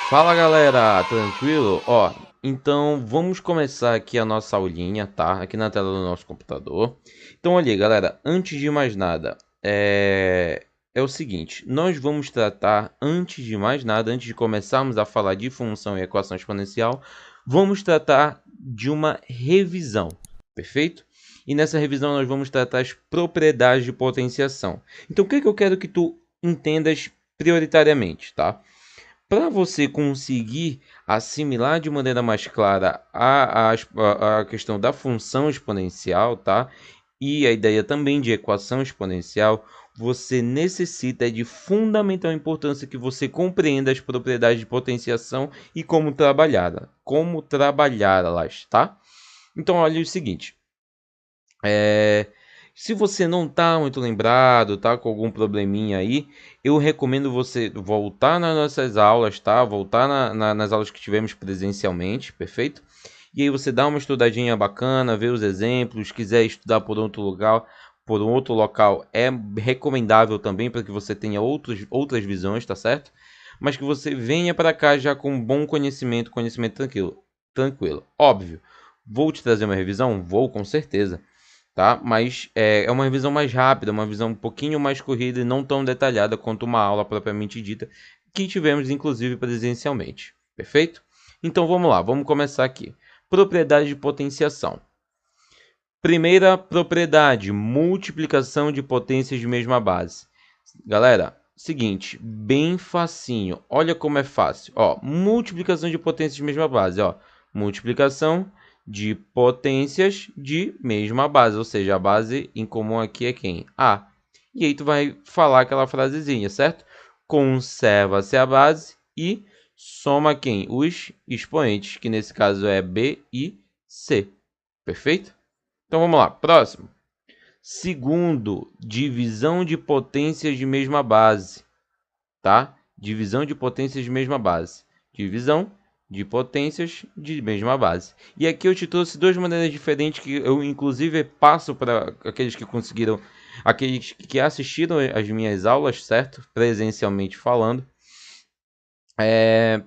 Fala galera, tranquilo? Então vamos começar aqui a nossa aulinha, tá? Aqui na tela do nosso computador. Então olha aí, galera, antes de mais nada, é o seguinte, nós vamos tratar, antes de mais nada, antes de começarmos a falar de função e equação exponencial, vamos tratar de uma revisão, perfeito? E nessa revisão nós vamos tratar as propriedades de potenciação. Então o que eu quero que tu entendas prioritariamente, tá? Para você conseguir assimilar de maneira mais clara a questão da função exponencial, tá? E a ideia também de equação exponencial, você necessita de fundamental importância que você compreenda as propriedades de potenciação e como trabalhá-las, tá? Então, olha o seguinte, se você não tá muito lembrado, tá com algum probleminha aí, eu recomendo você voltar nas nossas aulas, tá? Voltar nas aulas que tivemos presencialmente, perfeito? E aí você dá uma estudadinha bacana, vê os exemplos, quiser estudar por um outro local, é recomendável também para que você tenha outras visões, tá certo? Mas que você venha para cá já com bom conhecimento, tranquilo. Óbvio, vou te trazer uma revisão? Vou, com certeza, tá? Mas é uma revisão mais rápida, uma visão um pouquinho mais corrida e não tão detalhada quanto uma aula propriamente dita, que tivemos inclusive presencialmente. Perfeito? Então vamos lá, vamos começar aqui. Propriedade de potenciação. Primeira propriedade, multiplicação de potências de mesma base. Galera, seguinte, bem facinho. Olha como é fácil. Ó, multiplicação de potências de mesma base, ó. Multiplicação de potências de mesma base, ou seja, a base em comum aqui é quem? A. E aí tu vai falar aquela frasezinha, certo? Conserva-se a base e soma quem? Os expoentes, que nesse caso é B e C. Perfeito? Então vamos lá, próximo. Segundo, divisão de potências de mesma base, tá? Divisão de potências de mesma base. Divisão de potências de mesma base. E aqui eu te trouxe duas maneiras diferentes que eu inclusive passo para aqueles que assistiram as minhas aulas, certo? Presencialmente falando.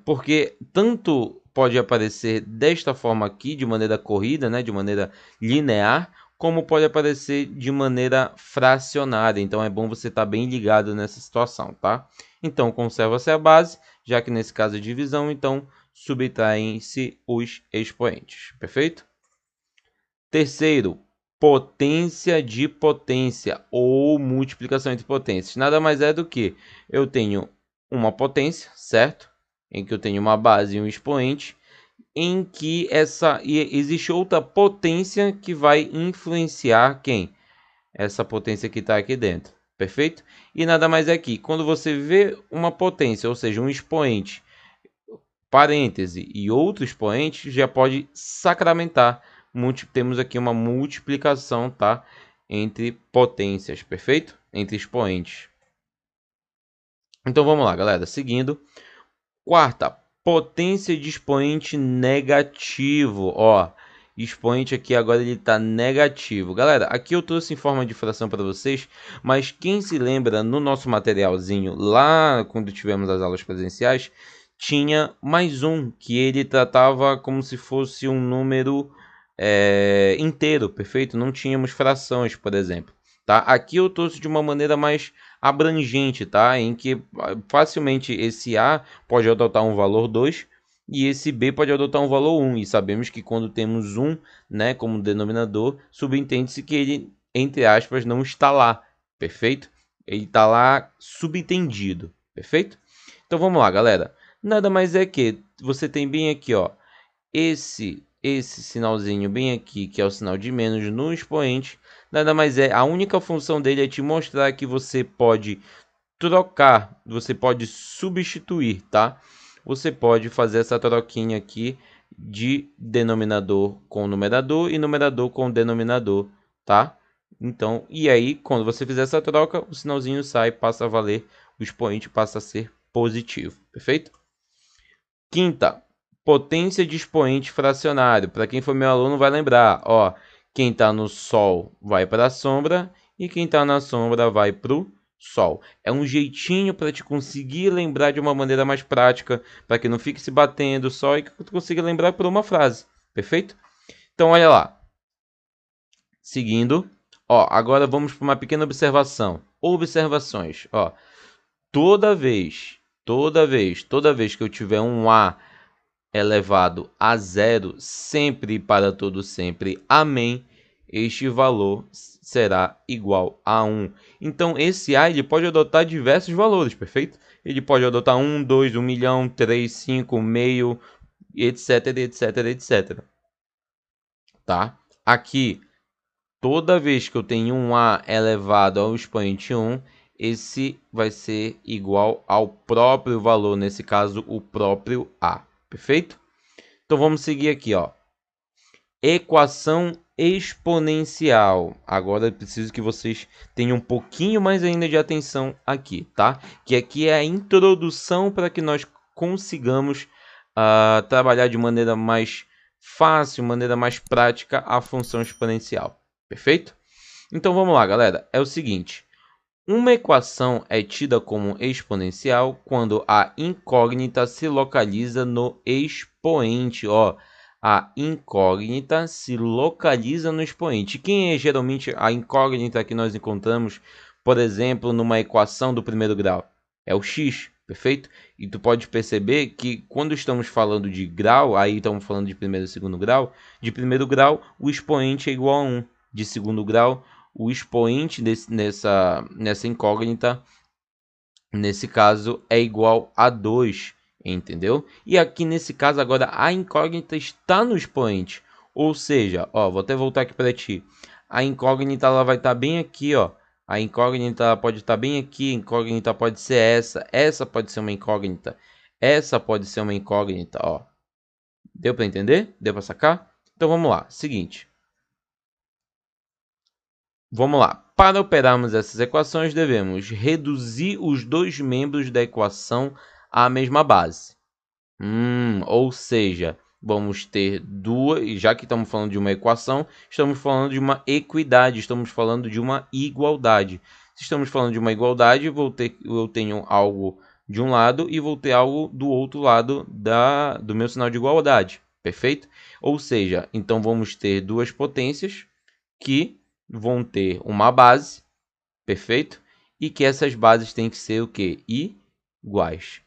Porque tanto pode aparecer desta forma aqui, de maneira corrida, né, de maneira linear, como pode aparecer de maneira fracionária. Então é bom você estar bem ligado nessa situação, tá? Então conserva-se a base, já que nesse caso é divisão, então subtraem-se os expoentes, perfeito? Terceiro, potência de potência ou multiplicação entre potências. Nada mais é do que eu tenho uma potência, certo? Em que eu tenho uma base e um expoente, em que existe outra potência que vai influenciar quem? Essa potência que está aqui dentro, perfeito? E nada mais é que quando você vê uma potência, ou seja, um expoente, parêntese e outro expoente, já pode sacramentar. Temos aqui uma multiplicação, tá? Entre potências, perfeito? Entre expoentes. Então vamos lá, galera. Seguindo. Quarta, potência de expoente negativo. Ó, expoente aqui agora ele está negativo. Galera, aqui eu trouxe em forma de fração para vocês, mas quem se lembra no nosso materialzinho lá quando tivemos as aulas presenciais, tinha mais um que ele tratava como se fosse um número inteiro, perfeito? Não tínhamos frações, por exemplo. Tá? Aqui eu trouxe de uma maneira mais abrangente, tá? Em que facilmente esse A pode adotar um valor 2 e esse B pode adotar um valor 1. E sabemos que quando temos 1, né, como denominador, subentende-se que ele, entre aspas, não está lá, perfeito? Ele está lá subentendido, perfeito? Então vamos lá, galera. Nada mais é que você tem bem aqui, ó, esse sinalzinho bem aqui, que é o sinal de menos no expoente, nada mais é, a única função dele é te mostrar que você pode trocar, você pode substituir, tá? Você pode fazer essa troquinha aqui de denominador com numerador e numerador com denominador, tá? Então, e aí, quando você fizer essa troca, o sinalzinho sai, passa a valer, o expoente passa a ser positivo, perfeito? Quinta, potência de expoente fracionário. Para quem for meu aluno vai lembrar, ó, quem está no sol vai para a sombra e quem está na sombra vai para o Sol. É um jeitinho para te conseguir lembrar de uma maneira mais prática, para que não fique se batendo só e que tu consiga lembrar por uma frase. Perfeito? Então, olha lá. Seguindo. Ó, agora vamos para uma pequena observação. Observações. Ó, toda vez que eu tiver um A elevado a zero, sempre e para todo sempre, amém, este valor será igual a 1. Então, esse A ele pode adotar diversos valores, perfeito? Ele pode adotar 1, 2, 1 milhão, 3, 5, meio, etc, etc, etc. Tá? Aqui, toda vez que eu tenho um A elevado ao expoente 1, esse vai ser igual ao próprio valor, nesse caso, o próprio A. Perfeito? Então vamos seguir aqui, ó. Equação exponencial. Agora eu preciso que vocês tenham um pouquinho mais ainda de atenção aqui, tá? Que aqui é a introdução para que nós consigamos trabalhar de maneira mais fácil, maneira mais prática a função exponencial. Perfeito? Então vamos lá, galera. É o seguinte. Uma equação é tida como exponencial quando a incógnita se localiza no expoente. Ó, a incógnita se localiza no expoente. Quem é geralmente a incógnita que nós encontramos, por exemplo, numa equação do primeiro grau? É o x, perfeito? E tu pode perceber que quando estamos falando de grau, aí estamos falando de primeiro e segundo grau, de primeiro grau o expoente é igual a 1, de segundo grau o expoente nessa incógnita, nesse caso, é igual a 2, entendeu? E aqui nesse caso agora a incógnita está no expoente, ou seja, ó, vou até voltar aqui para ti. A incógnita ela vai estar bem aqui, ó. A incógnita pode estar bem aqui, a incógnita pode ser essa pode ser uma incógnita, essa pode ser uma incógnita, ó. Deu para entender? Deu para sacar? Então vamos lá, seguinte. Vamos lá. Para operarmos essas equações, devemos reduzir os dois membros da equação à mesma base. Ou seja, vamos ter duas, já que estamos falando de uma equação, estamos falando de uma equidade, estamos falando de uma igualdade. Se estamos falando de uma igualdade, eu tenho algo de um lado e vou ter algo do outro lado do meu sinal de igualdade, perfeito? Ou seja, então vamos ter duas potências que vão ter uma base, perfeito? E que essas bases têm que ser o quê? Iguais.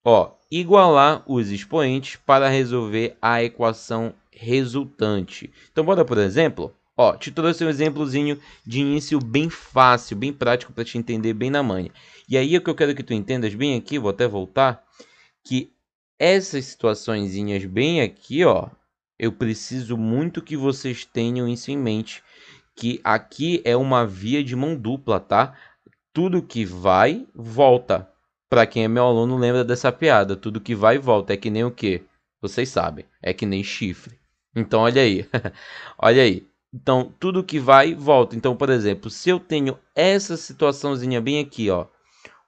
Ó, igualar os expoentes para resolver a equação resultante. Então, bora por exemplo. Ó, te trouxe um exemplozinho de início bem fácil, bem prático para te entender bem na manha. E aí o que eu quero que tu entendas bem aqui, vou até voltar, que essas situaçõezinhas bem aqui, ó, eu preciso muito que vocês tenham isso em mente, que aqui é uma via de mão dupla, tá? Tudo que vai, volta. Para quem é meu aluno, lembra dessa piada. Tudo que vai, volta. É que nem o quê? Vocês sabem. É que nem chifre. Então, olha aí. Olha aí. Então, tudo que vai, volta. Então, por exemplo, se eu tenho essa situaçãozinha bem aqui, ó.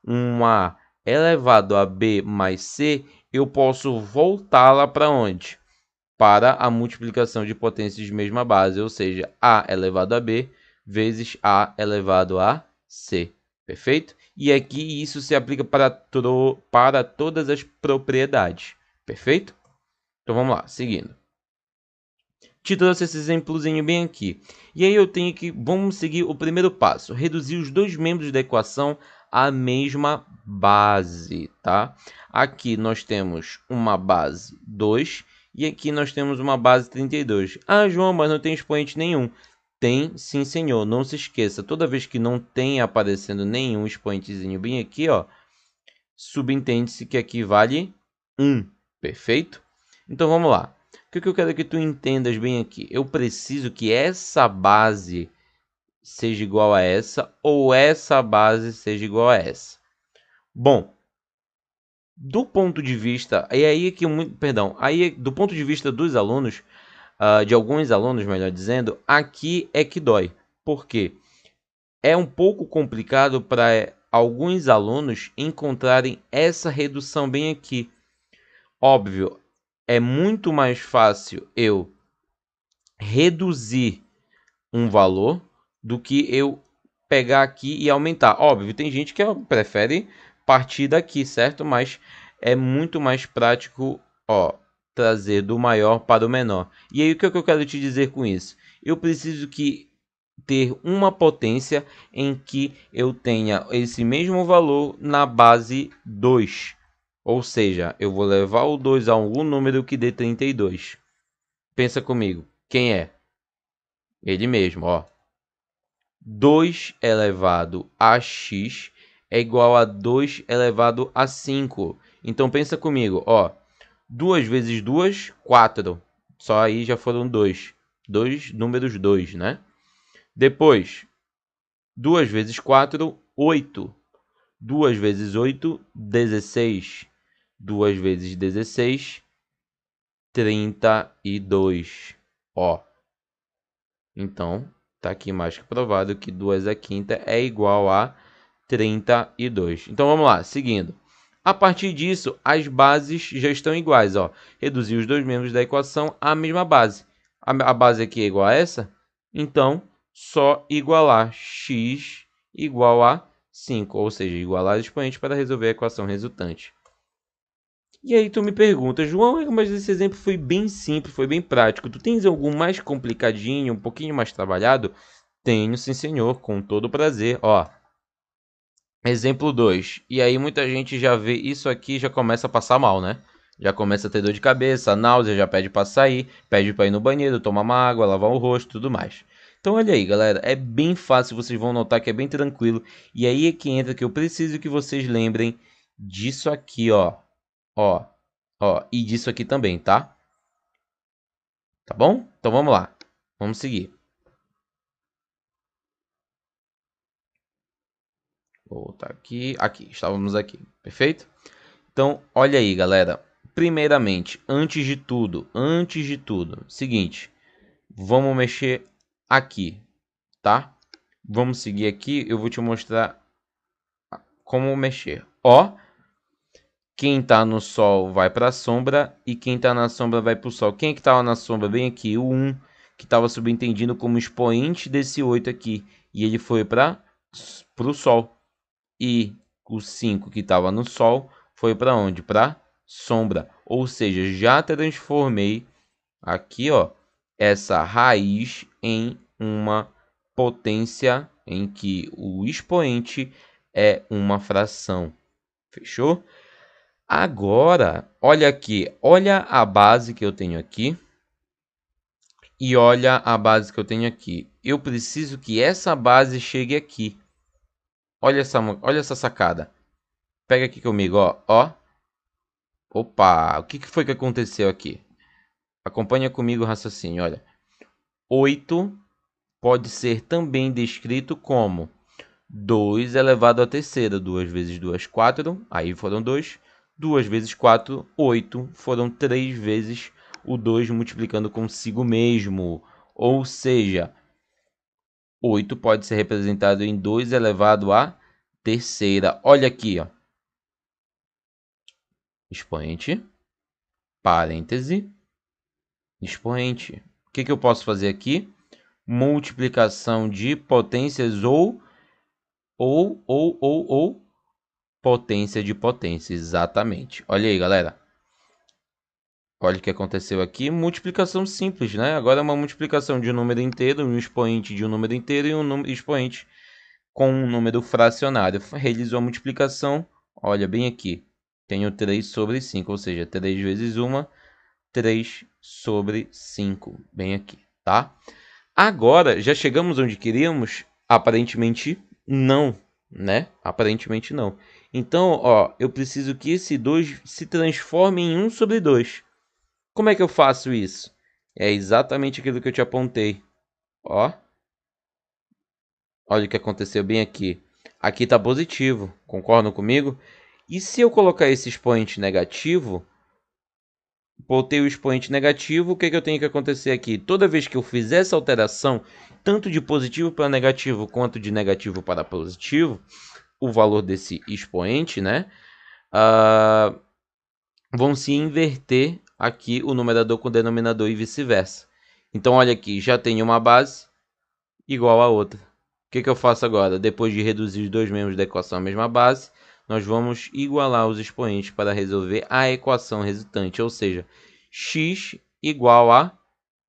Um A elevado a B mais C, eu posso voltá-la para onde? Para a multiplicação de potências de mesma base, ou seja, A elevado a B vezes A elevado a C, perfeito? E aqui isso se aplica para todas as propriedades, perfeito? Então vamos lá, seguindo. Te trouxe esse exemplozinho bem aqui. E aí eu tenho que, vamos seguir o primeiro passo, reduzir os dois membros da equação à mesma base, tá? Aqui nós temos uma base 2 e aqui nós temos uma base 32. Ah, João, mas não tem expoente nenhum. Tem, sim, senhor. Não se esqueça, toda vez que não tem aparecendo nenhum expoentezinho bem aqui, ó, subentende-se que aqui vale 1, perfeito? Então vamos lá. O que eu quero que tu entendas bem aqui? Eu preciso que essa base seja igual a essa ou essa base seja igual a essa. Bom, do ponto de vista, aí do ponto de vista dos alunos, de alguns alunos, melhor dizendo, aqui é que dói. Por quê? É um pouco complicado para alguns alunos encontrarem essa redução bem aqui. Óbvio, é muito mais fácil eu reduzir um valor do que eu pegar aqui e aumentar. Óbvio, tem gente que prefere partir daqui, certo? Mas é muito mais prático, ó, trazer do maior para o menor. E aí o que eu quero te dizer com isso? Eu preciso ter uma potência em que eu tenha esse mesmo valor na base 2. Ou seja, eu vou levar o 2 a algum número que dê 32. Pensa comigo, quem é? Ele mesmo, ó. 2 elevado a x é igual a 2 elevado a 5. Então pensa comigo, ó. 2 vezes 2, 4. Só aí já foram 2. Números 2, né? Depois, 2 vezes 4, 8. 2 vezes 8, 16. 2 vezes 16, 32. Ó. Então, tá aqui mais que provado que 2 à quinta é igual a 32. Então, vamos lá, seguindo. A partir disso, as bases já estão iguais, ó. Reduzir os dois membros da equação à mesma base. A base aqui é igual a essa, então só igualar x igual a 5, ou seja, igualar expoente para resolver a equação resultante. E aí tu me pergunta, João, mas esse exemplo foi bem simples, foi bem prático. Tu tens algum mais complicadinho, um pouquinho mais trabalhado? Tenho, sim senhor, com todo prazer. Ó, exemplo 2. E aí muita gente já vê isso aqui e já começa a passar mal, né? Já começa a ter dor de cabeça, náusea, já pede para sair, pede para ir no banheiro, tomar uma água, lavar o rosto, tudo mais. Então olha aí, galera, é bem fácil, vocês vão notar que é bem tranquilo. E aí é que entra que eu preciso que vocês lembrem disso aqui, ó. Ó, ó, e disso aqui também, tá? Tá bom? Então vamos lá. Vamos seguir. Vou voltar aqui. Aqui, estávamos aqui. Perfeito? Então, olha aí, galera. Primeiramente, antes de tudo, seguinte, vamos mexer aqui, tá? Vamos seguir aqui, eu vou te mostrar como mexer. Ó, quem tá no sol vai para a sombra e quem tá na sombra vai para o sol. Quem é que tava na sombra? Bem aqui, o 1, que estava subentendido como expoente desse 8 aqui. E ele foi para o sol. E o 5 que estava no sol foi para onde? Para sombra. Ou seja, já transformei aqui, ó, essa raiz em uma potência em que o expoente é uma fração. Fechou? Agora, olha aqui, olha a base que eu tenho aqui e olha a base que eu tenho aqui. Eu preciso que essa base chegue aqui. Olha essa sacada. Pega aqui comigo, ó, ó. Opa, o que foi que aconteceu aqui? Acompanha comigo o raciocínio, olha. 8 pode ser também descrito como 2 elevado à terceira. 2 vezes 2, 4. Aí foram 2. 2 vezes 4, 8. Foram 3 vezes o 2 multiplicando consigo mesmo. Ou seja, 8 pode ser representado em 2 elevado à terceira. Olha aqui, ó. Expoente, parêntese, expoente. O que eu posso fazer aqui? Multiplicação de potências ou potência de potência. Exatamente. Olha aí, galera. Olha o que aconteceu aqui. Multiplicação simples, né? Agora é uma multiplicação de um número inteiro, um expoente de um número inteiro e um expoente com um número fracionário. Realizou a multiplicação. Olha bem aqui. Tenho 3 sobre 5, ou seja, 3 vezes 1, 3 sobre 5. Bem aqui, tá? Agora, já chegamos onde queríamos? Aparentemente não, né? Aparentemente não. Então, ó, eu preciso que esse 2 se transforme em 1 sobre 2. Como é que eu faço isso? É exatamente aquilo que eu te apontei. Ó, olha o que aconteceu bem aqui. Aqui está positivo, concordam comigo? E se eu colocar esse expoente negativo, botei o expoente negativo, o que eu tenho que acontecer aqui? Toda vez que eu fizer essa alteração, tanto de positivo para negativo, quanto de negativo para positivo, o valor desse expoente, né? Vão se inverter aqui o numerador com o denominador e vice-versa. Então, olha aqui, já tenho uma base igual a outra. que eu faço agora? Depois de reduzir os dois membros da equação à mesma base, nós vamos igualar os expoentes para resolver a equação resultante, ou seja, x igual a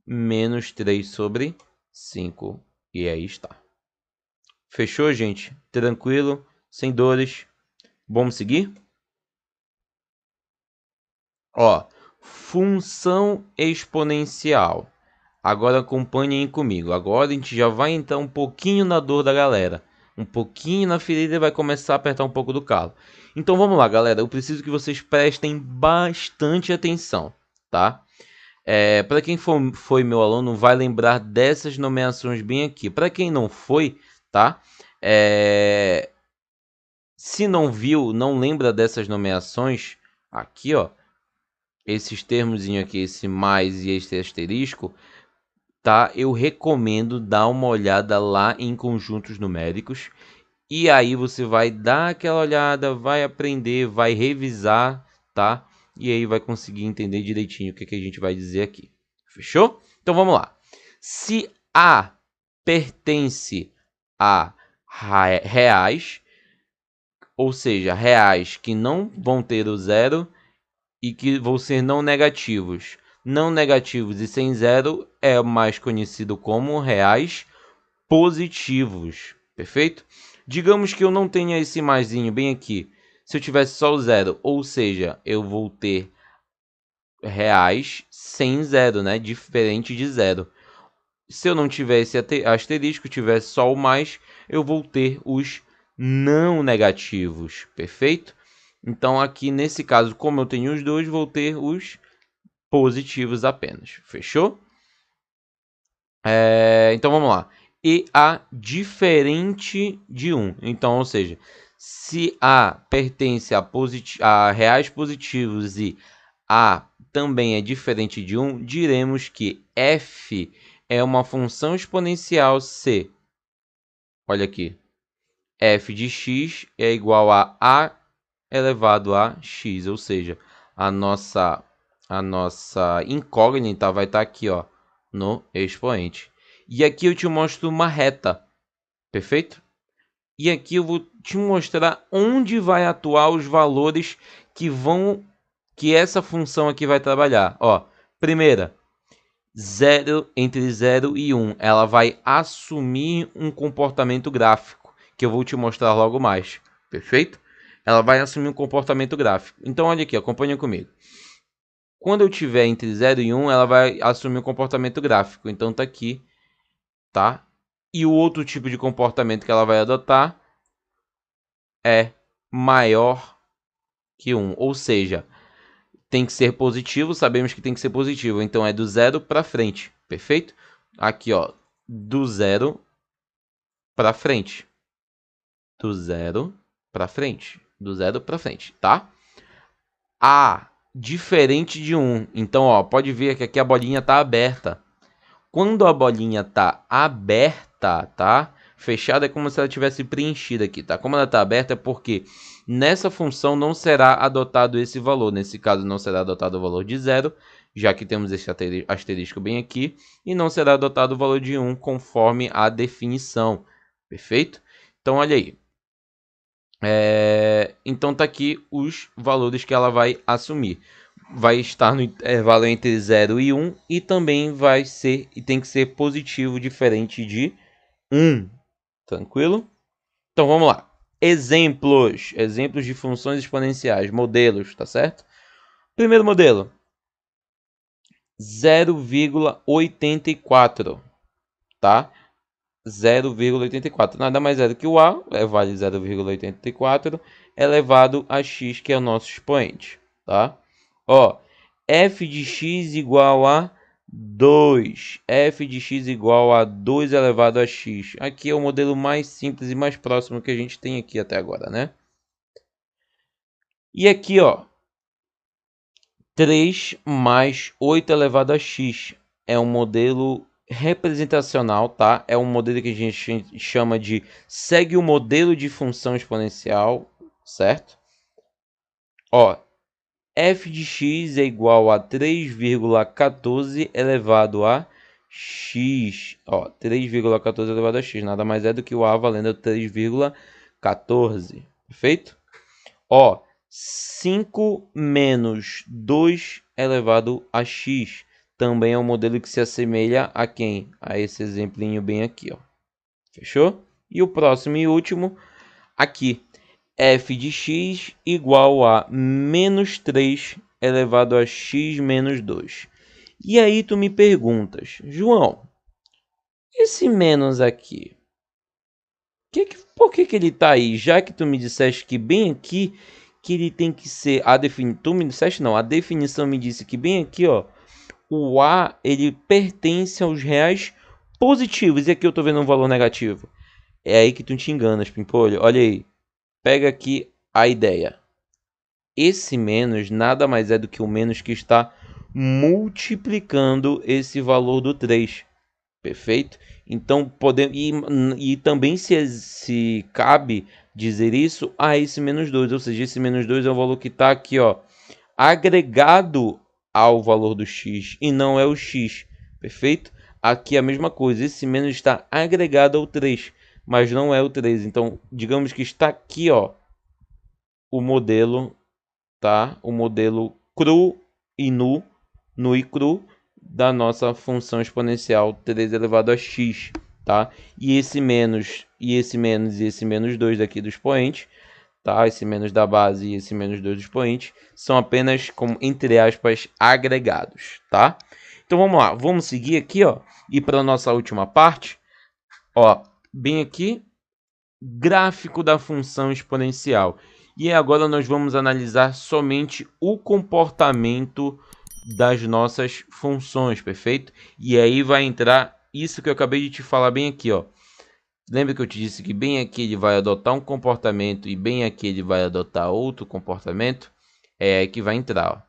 menos 3 sobre 5. E aí está. Fechou, gente? Tranquilo? Sem dores? Vamos seguir? Ó, função exponencial. Agora acompanhem comigo. Agora a gente já vai entrar um pouquinho na dor da galera. Um pouquinho na ferida e vai começar a apertar um pouco do calo. Então vamos lá, galera. Eu preciso que vocês prestem bastante atenção, tá? Para quem foi meu aluno, vai lembrar dessas nomeações bem aqui. Para quem não foi, tá? Se não viu, não lembra dessas nomeações, aqui, ó. Esses termozinhos aqui, esse mais e esse asterisco, tá? Eu recomendo dar uma olhada lá em conjuntos numéricos. E aí você vai dar aquela olhada, vai aprender, vai revisar, tá? E aí vai conseguir entender direitinho o que a gente vai dizer aqui. Fechou? Então vamos lá. Se A pertence a reais, ou seja, reais que não vão ter o zero e que vão ser não negativos. Não negativos e sem zero é mais conhecido como reais positivos. Perfeito? Digamos que eu não tenha esse maisinho bem aqui. Se eu tivesse só o zero, ou seja, eu vou ter reais sem zero, né? Diferente de zero. Se eu não tivesse asterisco, tivesse só o mais, eu vou ter os não negativos. Perfeito? Então aqui nesse caso, como eu tenho os dois, vou ter os positivos apenas. Fechou? Então vamos lá. E A diferente de 1. Então, ou seja, se A pertence a reais positivos e A também é diferente de 1, diremos que f é uma função exponencial se, olha aqui, f de x é igual a elevado a x, ou seja, a nossa incógnita vai estar aqui, ó, no expoente. E aqui eu te mostro uma reta, perfeito? E aqui eu vou te mostrar onde vai atuar os valores que essa função aqui vai trabalhar. Ó, primeira, 0 entre 0 e 1, ela vai assumir um comportamento gráfico, que eu vou te mostrar logo mais, perfeito? Ela vai assumir um comportamento gráfico. Então, olha aqui, acompanha comigo. Quando eu tiver entre 0 e 1, ela vai assumir um comportamento gráfico. Então, tá aqui, tá? E o outro tipo de comportamento que ela vai adotar é maior que 1. Ou seja, tem que ser positivo, sabemos que tem que ser positivo. Então, é do 0 para frente, perfeito? Aqui, ó, do 0 para frente. Do 0 para frente. Do 0 para frente, tá? A diferente de 1. Então, ó, pode ver que aqui a bolinha tá aberta. Quando a bolinha tá aberta, tá? Fechada é como se ela tivesse preenchida aqui, tá? Como ela tá aberta é porque nessa função não será adotado esse valor. Nesse caso não será adotado o valor de 0, já que temos esse asterisco bem aqui. E não será adotado o valor de 1 conforme a definição. Perfeito? Então, olha aí. Então tá aqui os valores que ela vai assumir. Vai estar no intervalo entre 0 e 1 e também vai ser e tem que ser positivo diferente de 1. Tranquilo? Então vamos lá. Exemplos de funções exponenciais, modelos, tá certo? Primeiro modelo, 0,84, tá? 0,84. Nada mais é do que o A, vale 0,84, elevado a x, que é o nosso expoente, tá? Ó, f de x igual a 2. F de x igual a 2 elevado a x. Aqui é o modelo mais simples e mais próximo que a gente tem aqui até agora, né? E aqui, ó, 3 mais 8 elevado a x. É um modelo representacional, tá? É um modelo que a gente chama de segue o modelo de função exponencial, certo? Ó, f de x é igual a 3,14 elevado a x, ó, 3,14 elevado a x, nada mais é do que o a valendo 3,14, perfeito? Ó, 5 menos 2 elevado a x, também é um modelo que se assemelha a quem? A esse exemplinho bem aqui, ó. Fechou? E o próximo e último, aqui, f de x igual a menos 3 elevado a x menos 2. E aí tu me perguntas, João, esse menos aqui, por que ele tá aí? Já que tu me disseste que bem aqui, que ele tem que ser a definição, tu me disseste não, a definição me disse que bem aqui, ó, o a ele pertence aos reais positivos, e aqui eu tô vendo um valor negativo. É aí que tu te enganas, Pimpolho. Olha aí, pega aqui a ideia. Esse menos nada mais é do que o menos que está multiplicando esse valor do 3. Perfeito? Então, podemos, e também se cabe dizer isso a esse menos 2. Ou seja, esse menos 2 é o valor que está aqui, ó, agregado ao valor do x e não é o x. Perfeito? Aqui é a mesma coisa. Esse menos está agregado ao 3, mas não é o 3. Então, digamos que está aqui, ó, o modelo, tá? O modelo cru e nu e cru da nossa função exponencial 3 elevado a x, tá? E esse menos, e esse menos, e esse menos 2 daqui do expoente, tá? Esse menos da base e esse menos 2 do expoente são apenas, como entre aspas, agregados, tá? Então vamos lá, vamos seguir aqui, ó, e para a nossa última parte, ó, bem aqui, gráfico da função exponencial. E agora nós vamos analisar somente o comportamento das nossas funções, perfeito? E aí vai entrar isso que eu acabei de te falar bem aqui, ó. Lembra que eu te disse que bem aqui ele vai adotar um comportamento e bem aqui ele vai adotar outro comportamento? É aí que vai entrar, ó.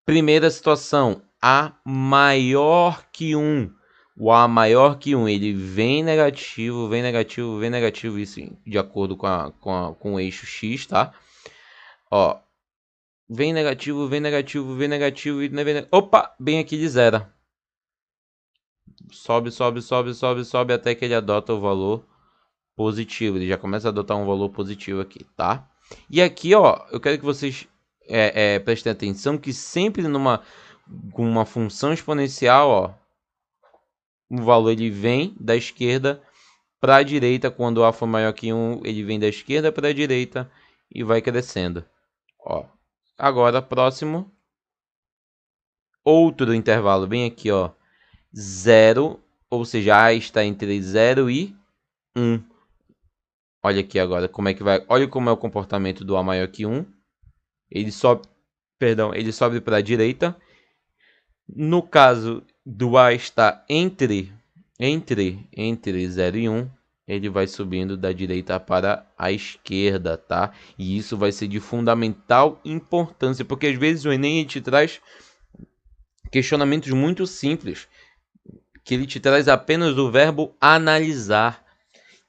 Primeira situação, A maior que 1. O A maior que 1, ele vem negativo, vem negativo, vem negativo, isso de acordo com o eixo X, tá? Ó, vem negativo, vem negativo, vem negativo, e vem, opa, bem aqui de zero. Sobe, sobe, sobe, sobe, sobe, até que ele adota o valor positivo. Ele já começa a adotar um valor positivo aqui, tá? E aqui, ó, eu quero que vocês prestem atenção que sempre com uma função exponencial, ó, o valor ele vem da esquerda para a direita. Quando A for maior que 1, ele vem da esquerda para a direita e vai crescendo. Ó. Agora, próximo. Outro intervalo, bem aqui, ó. 0, ou seja, A está entre 0 e 1. Olha aqui agora como é que vai. Olha como é o comportamento do A maior que 1. Ele sobe, ele sobe para a direita. No caso do A estar entre 0 e 1, ele vai subindo da direita para a esquerda, tá? E isso vai ser de fundamental importância, porque às vezes o Enem te traz questionamentos muito simples, que ele te traz apenas o verbo analisar.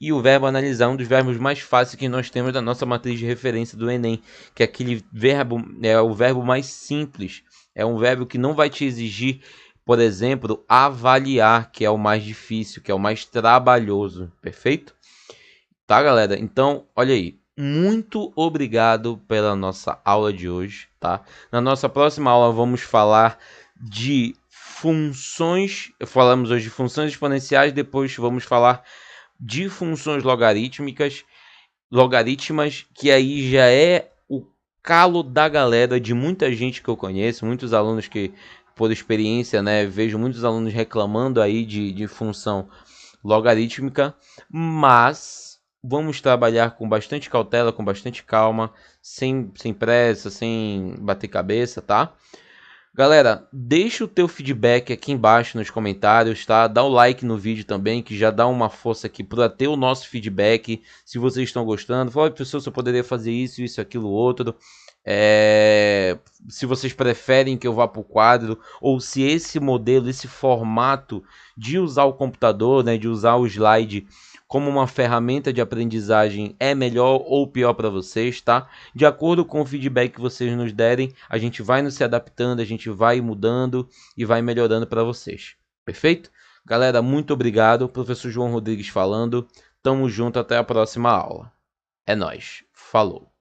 E o verbo analisar é um dos verbos mais fáceis que nós temos da nossa matriz de referência do Enem, que é aquele verbo, é o verbo mais simples. É um verbo que não vai te exigir, por exemplo, avaliar, que é o mais difícil, que é o mais trabalhoso, perfeito? Tá, galera? Então, olha aí. Muito obrigado pela nossa aula de hoje, tá? Na nossa próxima aula vamos falar de funções, falamos hoje de funções exponenciais, depois vamos falar de funções logarítmicas, que aí já é o calo da galera, de muita gente que eu conheço, muitos alunos que, por experiência, né, vejo muitos alunos reclamando aí de função logarítmica, mas vamos trabalhar com bastante cautela, com bastante calma, sem pressa, sem bater cabeça, tá? Galera, deixa o teu feedback aqui embaixo nos comentários, tá? Dá o like no vídeo também, que já dá uma força aqui para ter o nosso feedback. Se vocês estão gostando, fala, pessoal, se eu poderia fazer isso, aquilo, outro. Se vocês preferem que eu vá para o quadro, ou se esse modelo, esse formato de usar o computador, né, de usar o slide como uma ferramenta de aprendizagem é melhor ou pior para vocês, tá? De acordo com o feedback que vocês nos derem, a gente vai nos se adaptando, a gente vai mudando e vai melhorando para vocês. Perfeito? Galera, muito obrigado. Professor João Rodrigues falando. Tamo junto, até a próxima aula. É nóis. Falou.